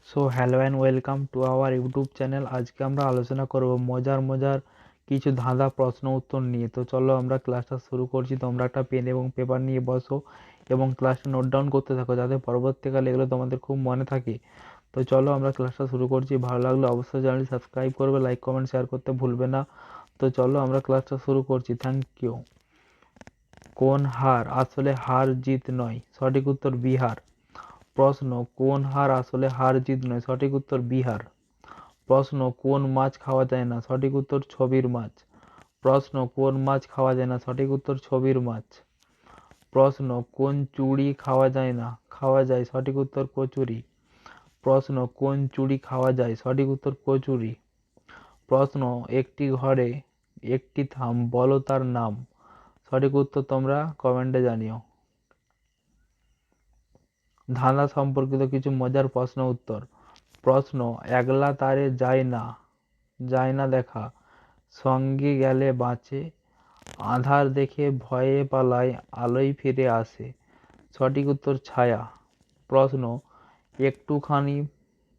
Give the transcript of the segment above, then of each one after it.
So hello and welcome to our YouTube channel. আজকে আমরা আলোচনা করব মজার কিছু ধাঁধা প্রশ্ন উত্তর নিয়ে। তো চলো আমরা ক্লাসটা শুরু করছি। তোমরা একটা পেন এবং পেপার নিয়ে বসো এবং ক্লাসটা নোট ডাউন করতে থাকো, যাতে পরবর্তীকালে এগুলো তোমাদের খুব মনে থাকে। তো চলো আমরা ক্লাসটা শুরু করছি। ভালো লাগলে অবশ্যই চ্যানেলটি সাবস্ক্রাইব করবে, লাইক কমেন্ট শেয়ার করতে ভুলবে না। তো চলো আমরা ক্লাসটা শুরু করছি। Thank you. কোন হার আসলে হার জিত নয়? সঠিক উত্তর বিহার। প্রশ্ন, কোন হার আসলে হার জিত নয়? সঠিক উত্তর বিহার। প্রশ্ন, কোন মাছ খাওয়া যায় না? সঠিক উত্তর ছবির মাছ। প্রশ্ন, কোন মাছ খাওয়া যায় না? সঠিক উত্তর ছবির মাছ। প্রশ্ন, কোন চুড়ি খাওয়া যায় না? খাওয়া যায়, সঠিক উত্তর কচুরি। প্রশ্ন, কোন চুড়ি খাওয়া যায়? সঠিক উত্তর কচুরি। প্রশ্ন, একটি ঘরে একটি থাম, বলো তার নাম। সঠিক উত্তর তোমরা কমেন্টে জানিও। ধাঁধা সম্পর্কিত কিছু মজার প্রশ্ন উত্তর। প্রশ্ন, একলা তারে যায় না দেখা, সঙ্গে গেলে বাঁচে, আঁধার দেখে ভয়ে পালায়, আলোয় ফিরে আসে। সঠিক উত্তর ছায়া। প্রশ্ন, একটুখানি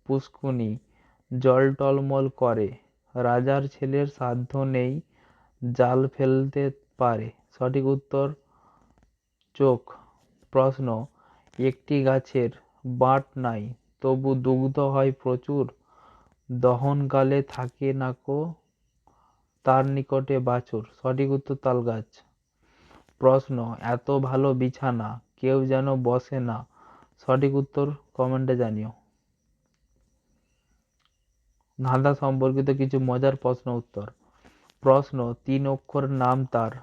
পুষ্কুনি জল টলমল করে, রাজার ছেলের সাধ্য নেই, জাল ফেলতে পারে। সঠিক উত্তর চোখ। প্রশ্ন, একটি গাছের বাঁট নাই, তবু দুগ্ধ হয় প্রচুর, দহনকালে থাকে নাকো তার নিকটে বাছুর। সঠিক উত্তর তালগাছ। প্রশ্ন, এত ভালো বিছানা কেউ যেন বসে না। সঠিক উত্তর কমেন্টে জানিও। ধাঁধা সম্পর্কিত কিছু মজার প্রশ্ন উত্তর। প্রশ্ন, 3 অক্ষর নাম তার,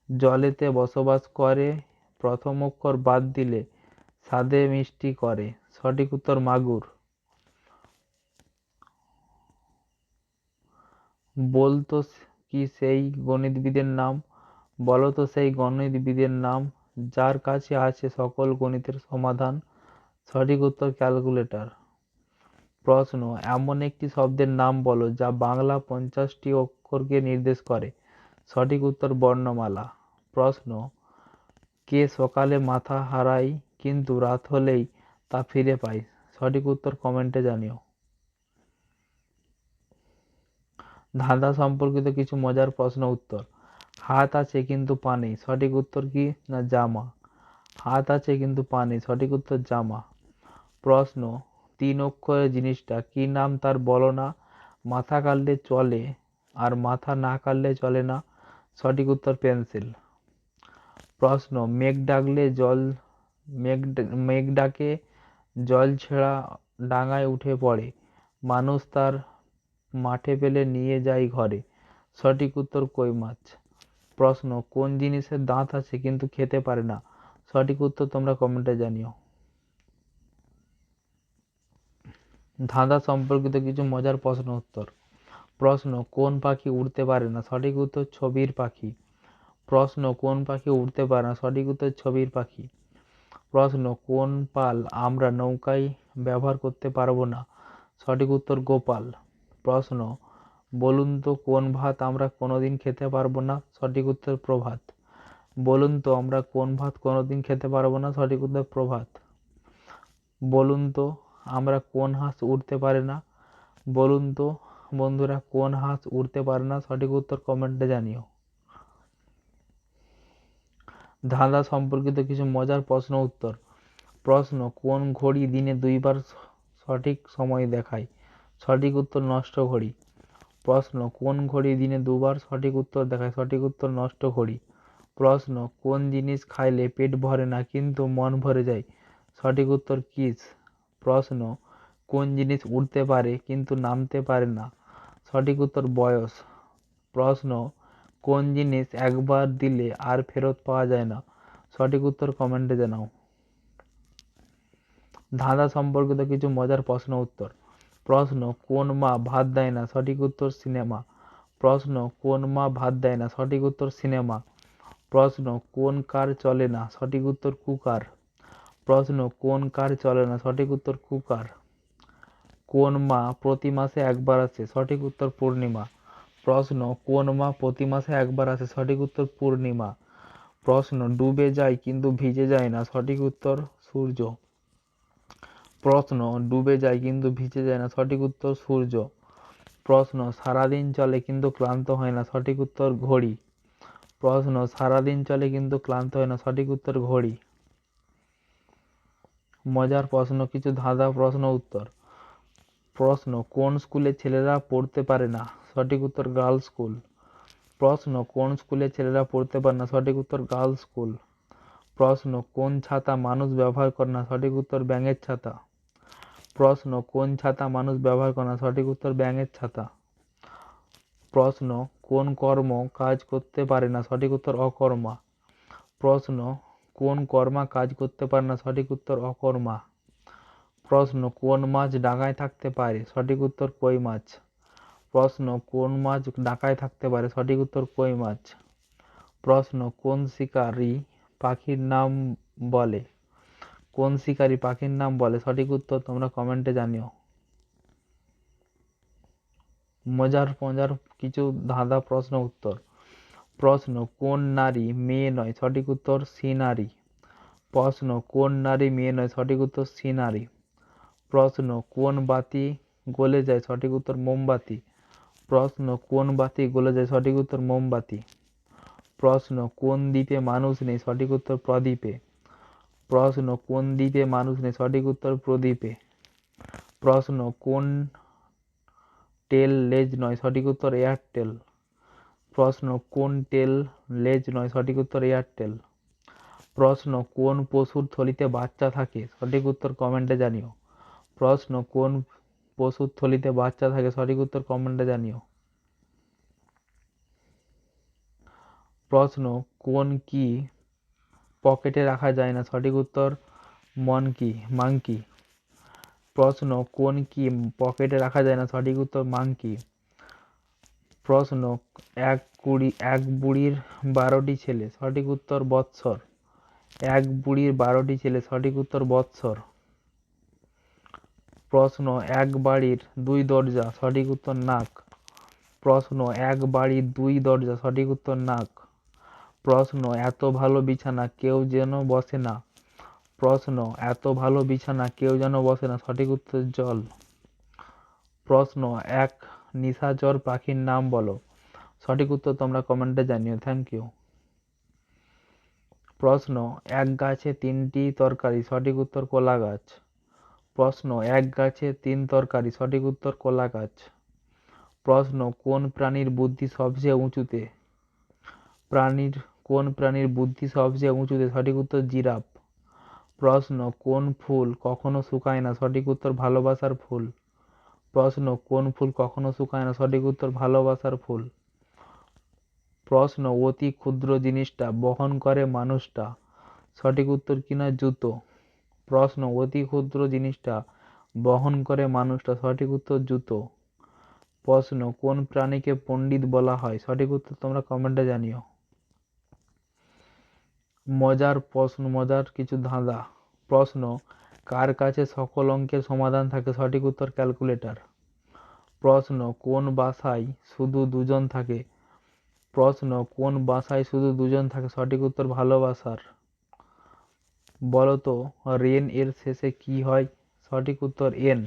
জলেতে বসবাস করে, প্রথম অক্ষর বাদ দিলে স্বাদে মিষ্টি করে। সঠিক উত্তর মাগুর। বলতো কি সেই গণিতবিদের নাম? বলতো সেই গণিতবিদের নাম যার কাছে আছে সকল গণিতের সমাধান। সঠিক উত্তর ক্যালকুলেটর। প্রশ্ন, এমন একটি শব্দের নাম বলো যা বাংলা 50টি অক্ষরকে নির্দেশ করে। সঠিক উত্তর বর্ণমালা। প্রশ্ন, কে সকালে মাথা হারায় কিন্তু রাত হলেই তা ফিরে পায়। সঠিক উত্তর কমেন্টে জানিও। ধাঁধা সম্পর্কিত কিছু মজার প্রশ্ন উত্তর। হাত আছে কিন্তু পা নেই, সঠিক উত্তর কি? না জামা। হাত আছে কিন্তু পা নেই, সঠিক উত্তর জামা। প্রশ্ন, 3 অক্ষরের জিনিসটা কি নাম তার বলো না, মাথা কাটলে চলে আর মাথা না কাটলে চলে না। সঠিক উত্তর পেন্সিল। প্রশ্ন, মেঘ ডাকে জল ছেঁড়া ডাঙায় উঠে পড়ে, মানুষ তার মাঠে পেলে নিয়ে যায় ঘরে। সঠিক উত্তর কই মাছ। প্রশ্ন, কোন জিনিসের দাঁত আছে কিন্তু খেতে পারে না? সঠিক উত্তর তোমরা কমেন্টে জানিও। ধাঁধা সম্পর্কিত কিছু মজার প্রশ্ন উত্তর। প্রশ্ন, কোন পাখি উড়তে পারে না? সঠিক উত্তর ছবির পাখি। প্রশ্ন, কোন পাখি উড়তে পারে না? সঠিক উত্তর ছবির পাখি। প্রশ্ন, কোন পাল আমরা নৌকায় ব্যবহার করতে পারবো না? সঠিক উত্তর গোপাল। প্রশ্ন, বলুন তো কোন ভাত আমরা কোনোদিন খেতে পারবো না? সঠিক উত্তর প্রভাত। বলুন তো আমরা কোন ভাত কোনোদিন খেতে পারবো না? সঠিক উত্তর প্রভাত। বলুন তো আমরা কোন হাঁস উড়তে পারে না? বলুন তো বন্ধুরা কোন হাঁস উড়তে পারে না? সঠিক উত্তর কমেন্টে জানিও। ধাঁধা সম্পর্কিত কিছু মজার প্রশ্ন উত্তর। প্রশ্ন, কোন ঘড়ি দিনে 2বার সঠিক সময় দেখায়? সঠিক উত্তর নষ্ট ঘড়ি। প্রশ্ন, কোন ঘড়ি দিনে 2বার সঠিক উত্তর দেখায়? সঠিক উত্তর নষ্ট ঘড়ি। প্রশ্ন, কোন জিনিস খাইলে পেট ভরে না কিন্তু মন ভরে যায়? সঠিক উত্তর কিস। প্রশ্ন, কোন জিনিস উড়তে পারে কিন্তু নামতে পারে না? সঠিক উত্তর বয়স। প্রশ্ন, কোন জিনিস একবার দিলে আর ফেরত পাওয়া যায় না? সঠিক উত্তর কমেন্টে জানাও। ধাঁধা সম্পর্কিত কিছু মজার প্রশ্ন উত্তর। প্রশ্ন, কোন মা ভাত দেয় না? সঠিক উত্তর সিনেমা। প্রশ্ন, কোন মা ভাত দেয় না? সঠিক উত্তর সিনেমা। প্রশ্ন, কোন কার চলে না? সঠিক উত্তর কুকার। প্রশ্ন, কোন কার চলে না? সঠিক উত্তর কুকার। কোন মা প্রতি মাসে একবার আসে? সঠিক উত্তর পূর্ণিমা। প্রশ্ন, কোন মা প্রতি মাসে একবার আসে? সঠিক উত্তর পূর্ণিমা। প্রশ্ন, ডুবে যায় কিন্তু ভিজে যায় না? সঠিক উত্তর সূর্য। প্রশ্ন, ডুবে যায় কিন্তু ভিজে যায় না, সঠিক উত্তর সূর্য। প্রশ্ন, সারাদিন চলে কিন্তু ক্লান্ত হয় না, সঠিক উত্তর ঘড়ি। প্রশ্ন, সারাদিন চলে কিন্তু ক্লান্ত হয় না, সঠিক উত্তর ঘড়ি। মজার প্রশ্ন, কিছু ধাঁধা প্রশ্ন উত্তর। প্রশ্ন, কোন স্কুলে ছেলেরা পড়তে পারে না, সঠিক উত্তর গার্লস স্কুল। প্রশ্ন, কোন স্কুলে ছেলেরা পড়তে পারে না, সঠিক উত্তর গার্লস স্কুল। প্রশ্ন, কোন ছাতা মানুষ ব্যবহার করে না, সঠিক উত্তর ব্যাঙের ছাতা। প্রশ্ন, কোন ছাতা মানুষ ব্যবহার করে না, সঠিক উত্তর ব্যাঙের ছাতা। প্রশ্ন, কোন কর্ম কাজ করতে পারে না, সঠিক উত্তর অকর্মা। প্রশ্ন, কোন কর্মা কাজ করতে পারে না, সঠিক উত্তর অকর্মা। প্রশ্ন, কোন মাছ ডাঙায় থাকতে পারে, সঠিক উত্তর কই মাছ। প্রশ্ন, কোন মাছ ডাঙায় থাকতে পারে, সঠিক উত্তর কই মাছ। প্রশ্ন, কোন শিকারী পাখির নাম বলে, কোন শিকারী পাখির নাম বলে, সঠিক উত্তর তোমরা কমেন্টে জানিও। মজার মজার কিছু ধাঁধা প্রশ্ন উত্তর। প্রশ্ন, কোন নারী মেয়ে নয়, সঠিক উত্তর সি নারী। প্রশ্ন, কোন নারী মেয়ে নয়, সঠিক উত্তর সি নারী। প্রশ্ন, কোন বাতি গলে যায়, সঠিক উত্তর মোমবাতি। প্রশ্ন, কোন বাতি গলে যায়, সঠিক উত্তর মোমবাতি। প্রশ্ন, কোন দ্বীপে মানুষ নেই, সঠিক উত্তর প্রদীপে। প্রশ্ন, কোন দ্বীপে মানুষ নেই, সঠিক উত্তর প্রদীপে। প্রশ্ন, কোন টেল লেজ নয়, সঠিক উত্তর এয়ারটেল। প্রশ্ন, কোন টেল লেজ নয়, সঠিক উত্তর এয়ারটেল। প্রশ্ন, কোন পশুর থলিতে বাচ্চা থাকে, সঠিক উত্তর কমেন্টে জানিও। প্রশ্ন, কোন পশুর থলিতে বাচ্চা থাকে, সঠিক উত্তর কমেন্টে জানিও। প্রশ্ন, কোন কি পকেটে রাখা যায় না, সঠিক উত্তর মাংকি। প্রশ্ন, কোন কি পকেটে রাখা যায় না, সঠিক উত্তর মাংকি। প্রশ্ন, এক বুড়ির 12টি ছেলে, সঠিক উত্তর বৎসর। এক বুড়ির 12টি ছেলে, সঠিক উত্তর বৎসর। প্রশ্ন, এক বাড়ির 2 দরজা, সঠিক উত্তর নাক। প্রশ্ন, এক বাড়ির 2 দরজা, সঠিক উত্তর নাক। প্রশ্ন, এত ভালো বিছানা কেউ যেন বসে না। প্রশ্ন, এত ভালো বিছানা কেউ যেন বসে না, সঠিক উত্তর জল। প্রশ্ন, এক নিশাচর পাখির নাম বলো, সঠিক উত্তর তোমরা কমেন্টে জানিও। Thank you. প্রশ্ন, এক গাছে 3টি তরকারি, সঠিক উত্তর কলা গাছ। প্রশ্ন, এক গাছে 3 তরকারি, সঠিক উত্তর কলা গাছ। প্রশ্ন, কোন প্রাণীর বুদ্ধি সবচেয়ে উঁচুতে, কোন প্রাণীর বুদ্ধি সবচেয়ে উঁচুতে, সঠিক উত্তর জিরাফ। প্রশ্ন, কোন ফুল কখনো শুকায় না, সঠিক উত্তর ভালোবাসার ফুল। প্রশ্ন, কোন ফুল কখনো শুকায় না, সঠিক উত্তর ভালোবাসার ফুল। প্রশ্ন, অতি ক্ষুদ্র জিনিসটা বহন করে মানুষটা, সঠিক উত্তর কিনা জুতো। প্রশ্ন, অতি ক্ষুদ্র জিনিসটা বহন করে মানুষটা, সঠিক উত্তর জুতো। প্রশ্ন, কোন প্রাণীকে পণ্ডিত বলা হয়, সঠিক উত্তর তোমরা কমেন্টে জানিও। মজার কিছু ধাঁধা প্রশ্ন, কার কাছে সকল অঙ্কের সমাধান থাকে, সঠিক উত্তর ক্যালকুলেটর। প্রশ্ন, কোন বাসায় শুধু দুজন থাকে, প্রশ্ন, কোন বাসায় শুধু দুজন থাকে, সঠিক উত্তর ভালোবাসার। বলতো রেন এর শেষে কি হয়, সঠিক উত্তর এন।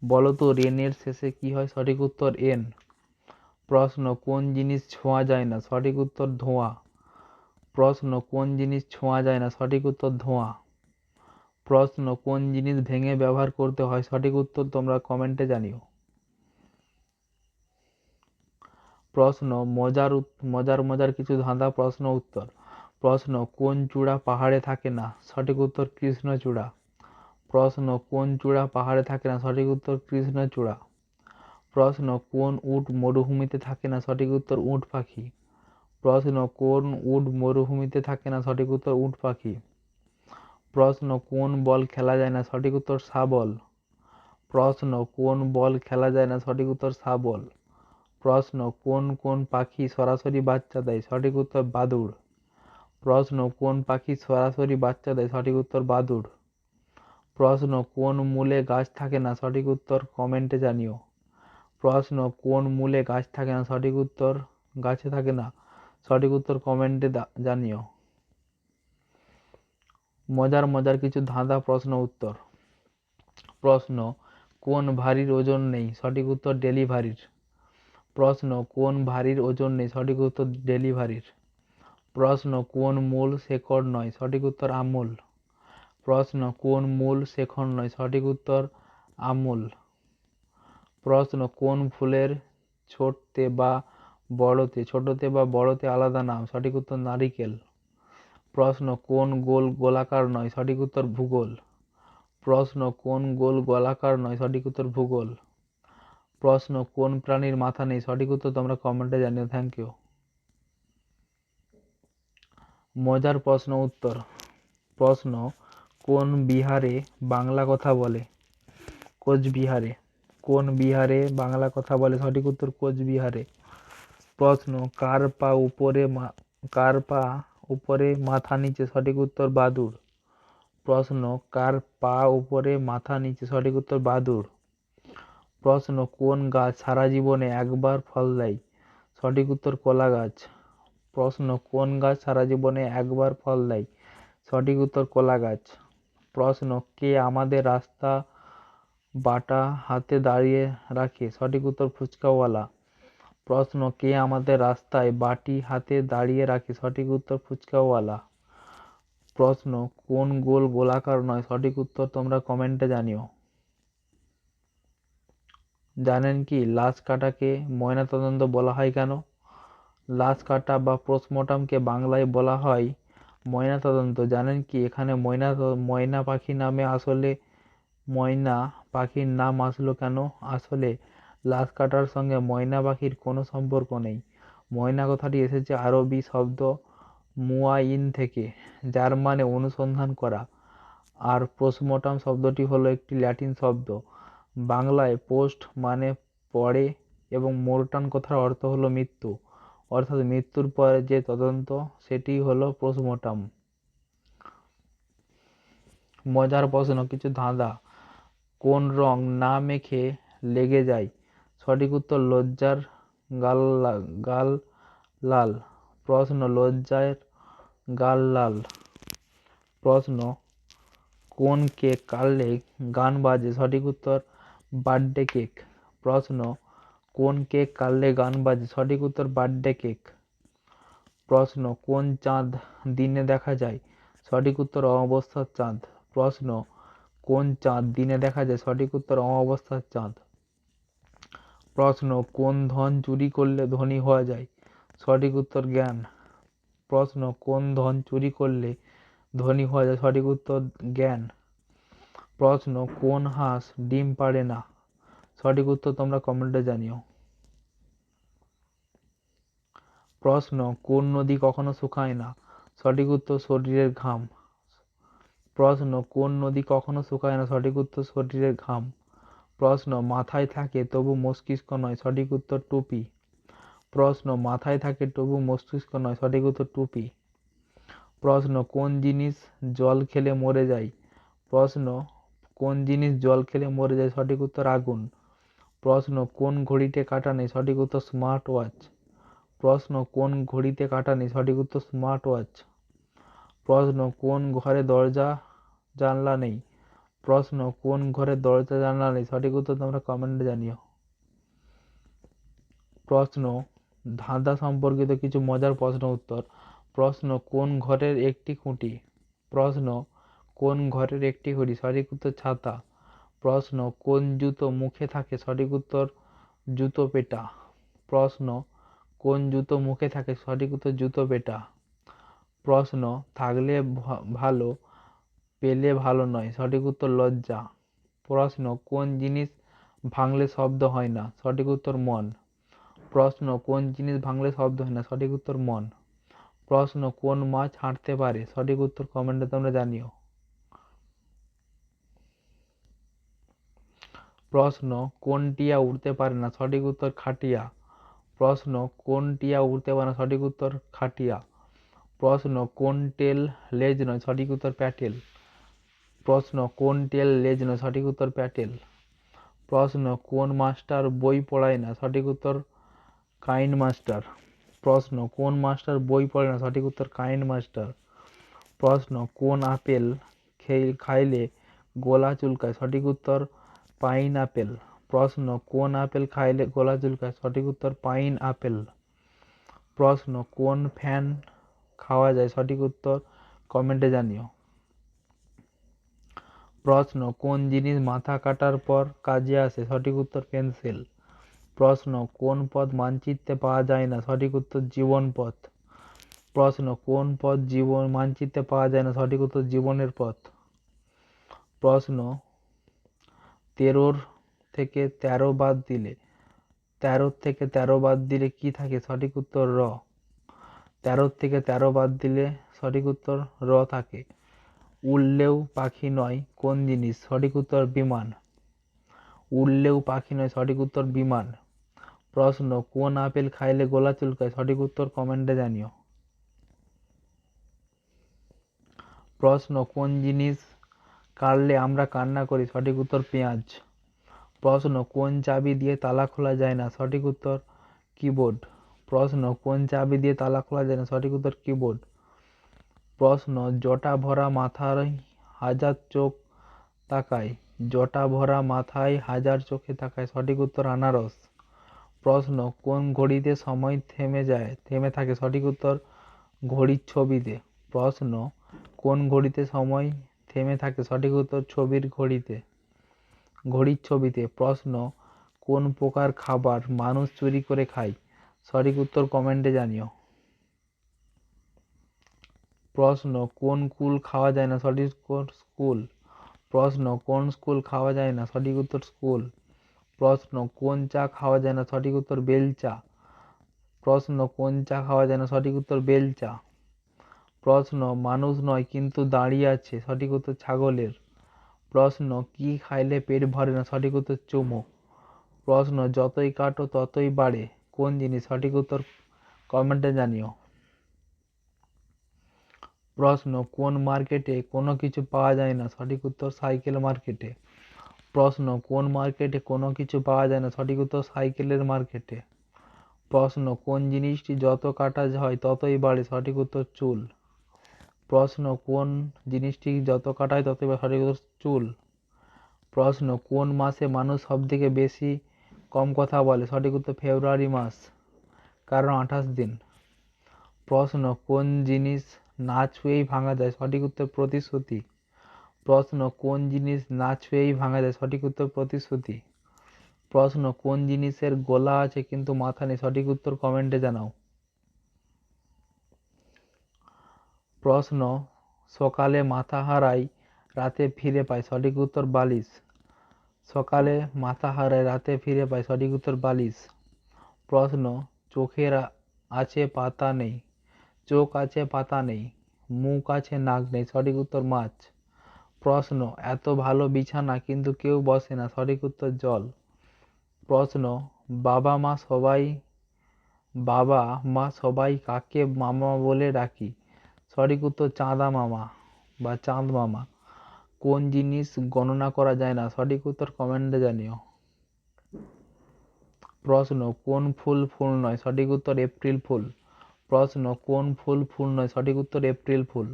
বলতো রেন এর শেষে কি হয়, সঠিক উত্তর এন। প্রশ্ন, কোন জিনিস ছোঁয়া যায় না, সঠিক উত্তর ধোঁয়া। প্রশ্ন, কোন জিনিস ছোঁয়া যায় না, সঠিক উত্তর ধোঁয়া। প্রশ্ন, কোন জিনিস ভেঙে ব্যবহার করতে হয়, সঠিক উত্তর তোমরা কমেন্টে জানিও। প্রশ্ন, মজার কিছু ধাঁধা প্রশ্ন উত্তর। প্রশ্ন, কোন চূড়া পাহাড়ে থাকে না, সঠিক উত্তর কৃষ্ণচূড়া। প্রশ্ন, কোন চূড়া পাহাড়ে থাকে না, সঠিক উত্তর কৃষ্ণচূড়া। প্রশ্ন, কোন উট মরুভূমিতে থাকে না, সঠিক উত্তর উট পাখি। প্রশ্ন, কোন উট মরুভূমিতে থাকে না, সঠিক উত্তর উট পাখি। প্রশ্ন, কোন বল খেলা যায় না, সঠিক উত্তর শাবল। প্রশ্ন, কোন বল খেলা যায় না, সঠিক উত্তর শাবল। প্রশ্ন, কোন কোন পাখি সরাসরি বাচ্চা দেয়, সঠিক উত্তর বাদুড়। প্রশ্ন, কোন পাখি সরাসরি বাচ্চা দেয়, সঠিক উত্তর বাদুড়। প্রশ্ন, কোন মূলে গাছ থাকে না, সঠিক উত্তর কমেন্টে জানিও। প্রশ্ন, কোন মূলে গাছ থাকে না, সঠিক উত্তর গাছে থাকে না, সঠিক উত্তর কমেন্টে জানিও। মজার কিছু ধাঁধা প্রশ্ন উত্তর। প্রশ্ন, কোন ভারীর ওজন নেই? সঠিক উত্তর ডেলিভারির। প্রশ্ন, কোন ভারীর ওজন নেই? সঠিক উত্তর ডেলিভারির। প্রশ্ন, কোন মূল শেকড় নয়? সঠিক উত্তর আমূল। প্রশ্ন, কোন মূল শেকড় নয়? সঠিক উত্তর আমূল। প্রশ্ন, কোন ফুলের ছোটতে বা বড়তে আলাদা নাম? সঠিক উত্তর নারিকেল। প্রশ্ন, কোন গোল গোলাকার নয়? সঠিক উত্তর ভূগোল। প্রশ্ন, কোন গোল গোলাকার নয়? সঠিক উত্তর ভূগোল। প্রশ্ন, কোন প্রাণীর মাথা নেই? সঠিক উত্তর তোমরা কমেন্টে জানিও। Thank you. মজার প্রশ্ন উত্তর। প্রশ্ন, কোন বিহারে বাংলা কথা বলে? কোচবিহারে। কোন বিহারে বাংলা কথা বলে? সঠিক উত্তর কোচবিহারে। প্রশ্ন, কার পা উপরে মাথা নিচে? সঠিক উত্তর বাদুড়। প্রশ্ন, কার পা উপরে মাথা নিচে? সঠিক উত্তর বাদুড়। প্রশ্ন, কোন গাছ সারা জীবনে একবার ফল দেয়? সঠিক উত্তর কলা গাছ। প্রশ্ন, কোন গাছ সারা জীবনে একবার ফল দেয়? সঠিক উত্তর কলা গাছ। প্রশ্ন, কে আমাদের রাস্তা বাটা হাতে দাঁড়িয়ে রাখে? সঠিক উত্তর ফুচকাওয়ালা। প্রশ্ন, কে আমাদের রাস্তায় বাটি হাতে দাঁড়িয়ে রাখে? সঠিক উত্তর ফুচকাওয়ালা। প্রশ্ন, কোন গোল গোলাকার নয়? সঠিক উত্তর তোমরা কমেন্টে জানিও। জানেন কি লাশ কাটাকে ময়নাতদন্ত বলা হয় কেন? লাশ কাটা বা পোস্টমর্টমকে বাংলায় বলা হয় ময়নাতদন্ত। জানেন কি এখানে ময়না পাখি নামে আসলে ময়না পাখির নাম আসলো কেন? আসলে লাশ কাটার সঙ্গে ময়না পাখির কোনো সম্পর্ক নেই। ময়না কথাটি এসেছে আরবি শব্দ মুয়াইন থেকে, যার মানে অনুসন্ধান করা। আর পোস্টমর্টম শব্দটি হলো একটি ল্যাটিন শব্দ। বাংলায় পোস্ট মানে পরে এবং মর্টাম কথার অর্থ হলো মৃত্যু, অর্থাৎ মৃত্যুর পরে যে তদন্ত, সেটি হলো পোস্টমর্টম। মজার প্রশ্ন, কিছু ধাঁধা। কোন রং না মেখে লেগে যায়? সঠিক উত্তর লজ্জার গাল লাল। প্রশ্ন, লজ্জার গাল লাল। প্রশ্ন, কোন কেক কাটলে গান বাজে? সঠিক উত্তর বার্থডে কেক। প্রশ্ন, কোন কেক কাটলে গান বাজে? সঠিক উত্তর বার্থডে কেক। প্রশ্ন, কোন চাঁদ দিনে দেখা যায়? সঠিক উত্তর অমাবস্যার চাঁদ। প্রশ্ন, কোন চাঁদ দিনে দেখা যায়? সঠিক উত্তর অমাবস্যার চাঁদ। প্রশ্ন, কোন ধন চুরি করলে ধনী হওয়া যায়? সঠিক উত্তর জ্ঞান। প্রশ্ন, কোন ধন চুরি করলে ধনী হওয়া যায়? সঠিক উত্তর জ্ঞান। প্রশ্ন, কোন হাঁস ডিম পাড়ে না? সঠিক উত্তর তোমরা কমেন্টে জানিও। প্রশ্ন, কোন নদী কখনো শুকায় না? সঠিক উত্তর শরীরের ঘাম। প্রশ্ন, কোন নদী কখনো শুকায় না? সঠিক উত্তর শরীরের ঘাম। প্রশ্ন, মাথায় থাকে তবু মস্তিষ্ক নয়? সঠিক উত্তর টুপি। প্রশ্ন, মাথায় থাকে তবু মস্তিষ্ক নয়? সঠিক উত্তর টুপি। প্রশ্ন, কোন জিনিস জল খেলে মরে যায়? প্রশ্ন, কোন জিনিস জল খেলে মরে যায়? সঠিক উত্তর আগুন। প্রশ্ন, কোন ঘড়িতে কাঁটা নেই? সঠিক উত্তর স্মার্ট ওয়াচ। প্রশ্ন, কোন ঘড়িতে কাঁটা নেই? সঠিক উত্তর স্মার্ট ওয়াচ। প্রশ্ন, কোন ঘরে দরজা জানলা নেই? প্রশ্ন, কোন ঘরে দরজা জানলা নেই? সঠিক উত্তর তোমরা কমেন্টে জানিও। প্রশ্ন, ধাঁধা সম্পর্কিত কিছু মজার প্রশ্ন উত্তর। প্রশ্ন, কোন ঘরের একটি খুঁটি? প্রশ্ন, কোন ঘরের একটি খুঁটি? সঠিক উত্তর ছাতা। প্রশ্ন, কোন জুতো মুখে থাকে? সঠিক উত্তর জুতো পেটা। প্রশ্ন, কোন জুতো মুখে থাকে? সঠিক উত্তর জুতো পেটা। প্রশ্ন, থাকলে ভালো পেলে ভালো নয়? সঠিক উত্তর লজ্জা। প্রশ্ন, কোন জিনিস ভাঙলে শব্দ হয় না? সঠিক উত্তর মন। প্রশ্ন, কোন জিনিস ভাঙলে শব্দ হয় না? সঠিক উত্তর মন। প্রশ্ন, কোন মাছ হাঁটতে পারে? সঠিক উত্তর কমেন্টে তোমরা জানিও। প্রশ্ন, কোন টিয়া উড়তে পারে না? সঠিক উত্তর খাটিয়া। প্রশ্ন, কোন টিয়া উড়তে পারে না? সঠিক উত্তর খাটিয়া। প্রশ্ন, কোন টেল লেজ নয়? সঠিক উত্তর প্যাটেল। প্রশ্ন, কোন টেল লেজ নয়? সঠিক উত্তর প্যাটেল। প্রশ্ন, কোন মাস্টার বই পড়ায় না? সঠিক উত্তর কাইন্ড মাস্টার। প্রশ্ন, কোন মাস্টার বই পড়ে না? সঠিক উত্তর কাইন্ড মাস্টার। প্রশ্ন, কোন আপেল খাইলে গোলা চুলকায়? সঠিক উত্তর পাইন আপেল। প্রশ্ন, কোন আপেল খাইলে গোলা চুলকায়? সঠিক উত্তর পাইন আপেল। প্রশ্ন, কোন ফ্যান খাওয়া যায়? সঠিক উত্তর কমেন্টে জানিও। প্রশ্ন, কোন জিনিস মাথা কাটার পর কাজে আসে? সঠিক উত্তর পেন্সিল। প্রশ্ন, কোন পথ মানচিত্রে পাওয়া যায় না? সঠিক উত্তর জীবন পথ। প্রশ্ন, কোন পথ জীবন মানচিত্রে পাওয়া যায় না? সঠিক উত্তর জীবনের পথ। প্রশ্ন, 13 থেকে 13 বাদ দিলে 13 থেকে 13 বাদ দিলে কি থাকে? সঠিক উত্তর র। 13 থেকে 13 বাদ দিলে সঠিক উত্তর র থাকে। উড়লেও পাখি নয় কোন জিনিস? সঠিক উত্তর বিমান। উড়লেও পাখি নয়, সঠিক উত্তর বিমান। প্রশ্ন, কোন আপেল খাইলে গোলা চুলকায়? সঠিক উত্তর কমেন্টে জানিও। প্রশ্ন, কোন জিনিস কাটলে আমরা কান্না করি? সঠিক উত্তর পেঁয়াজ। প্রশ্ন, কোন চাবি দিয়ে তালা খোলা যায় না? সঠিক উত্তর কিবোর্ড। প্রশ্ন, কোন চাবি দিয়ে তালা খোলা যায় না? সঠিক উত্তর কিবোর্ড। প্রশ্ন, জটা ভরা মাথায় হাজার চোখ তাকায়। জটা ভরা মাথায় হাজার চোখে তাকায়। সঠিক উত্তর আনারস। প্রশ্ন, কোন ঘড়িতে সময় থেমে থাকে? সঠিক উত্তর ঘড়ির ছবিতে। প্রশ্ন, কোন ঘড়িতে সময় থেমে থাকে? সঠিক উত্তর ঘড়ির ছবিতে। প্রশ্ন, কোন প্রকার খাবার মানুষ চুরি করে খায়? সঠিক উত্তর কমেন্টে জানিও। প্রশ্ন, কোন কুল খাওয়া যায় না? সঠিক উত্তর স্কুল। প্রশ্ন, কোন স্কুল খাওয়া যায় না? সঠিক উত্তর স্কুল। প্রশ্ন, কোন চা খাওয়া যায় না? সঠিক উত্তর বেলচা। প্রশ্ন, কোন চা খাওয়া যায় না? সঠিক উত্তর বেলচা। প্রশ্ন, মানুষ নয় কিন্তু দাঁড়িয়ে আছে। সঠিক উত্তর ছাগলের। প্রশ্ন, কি খাইলে পেট ভরে না? সঠিক উত্তর চুমো। প্রশ্ন, যতই কাটো ততই বাড়ে কোন জিনিস? সঠিক উত্তর কমেন্টে জানিও। প্রশ্ন, কোন মার্কেটে কোনো কিছু পাওয়া যায় না? সঠিক উত্তর সাইকেল মার্কেটে। প্রশ্ন, কোন মার্কেটে কোনো কিছু পাওয়া যায় না? সঠিক উত্তর সাইকেলের মার্কেটে। প্রশ্ন, কোন জিনিসটি যত কাটা হয় ততই বাড়ে? সঠিক উত্তর চুল। প্রশ্ন, কোন জিনিসটি যত কাটা হয় ততই বাড়ে? সঠিক উত্তর চুল। প্রশ্ন, কোন মাসে মানুষ সবথেকে বেশি কম কথা বলে? সঠিক উত্তর ফেব্রুয়ারি মাস, কারণ 28 দিন। প্রশ্ন, কোন জিনিস না ছুঁয়েই ভাঙা যায়? সঠিক উত্তর প্রতিশ্রুতি। প্রশ্ন, কোন জিনিস না ছুঁয়েই ভাঙা যায়? সঠিক উত্তর প্রতিশ্রুতি। প্রশ্ন, কোন জিনিসের গলা আছে কিন্তু মাথা নেই? সঠিক উত্তর কমেন্টে জানাও। প্রশ্ন, সকালে মাথা হারাই রাতে ফিরে পাই? সঠিক উত্তর বালিশ। সকালে মাথা হারাই রাতে ফিরে পাই? সঠিক উত্তর বালিশ। প্রশ্ন, চোখের আছে পাতা নেই, চোখ আছে পাতা নেই, মুখ আছে নাক নেই? সঠিক উত্তর মাছ। প্রশ্ন, এত ভালো বিছানা কিন্তু কেউ বসে না? সঠিক উত্তর জল। প্রশ্ন, বাবা মা সবাই কাকে মামা বলে ডাকি? সঠিক উত্তর চাঁদা মামা বা চাঁদ মামা। কোন জিনিস গণনা করা যায় না? সঠিক উত্তর কমেন্টে জানিও। প্রশ্ন, কোন ফুল ফুল নয়? সঠিক উত্তর এপ্রিল ফুল। প্রশ্ন, কোন ফুল ফুল নয়? সঠিক উত্তর এপ্রিল ফুল।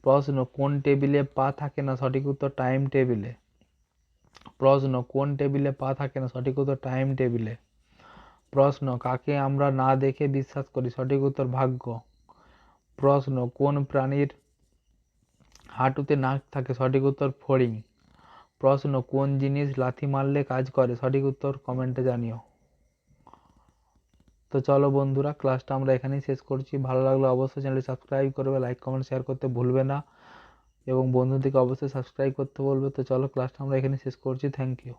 প্রশ্ন, কোন টেবিলে পা থাকে না? সঠিক উত্তর টাইম টেবিলে। প্রশ্ন, কোন টেবিলে পা থাকে না? সঠিক উত্তর টাইম টেবিলে। প্রশ্ন, কাকে আমরা না দেখে বিশ্বাস করি? সঠিক উত্তর ভাগ্য। প্রশ্ন, কোন প্রাণীর হাঁটুতে নাক থাকে? সঠিক উত্তর ফড়িং। প্রশ্ন, কোন জিনিস লাথি মারলে কাজ করে? সঠিক উত্তর কমেন্টে জানিও। তো চলো বন্ধুরা, ক্লাসটা আমরা এখানেই শেষ করছি। ভালো লাগলে অবশ্যই চ্যানেলটি সাবস্ক্রাইব করবে, লাইক কমেন্ট শেয়ার করতে ভুলবে না এবং বন্ধুদেরকে অবশ্যই সাবস্ক্রাইব করতে বলবে। তো চলো ক্লাসটা আমরা এখানেই শেষ করছি। Thank you.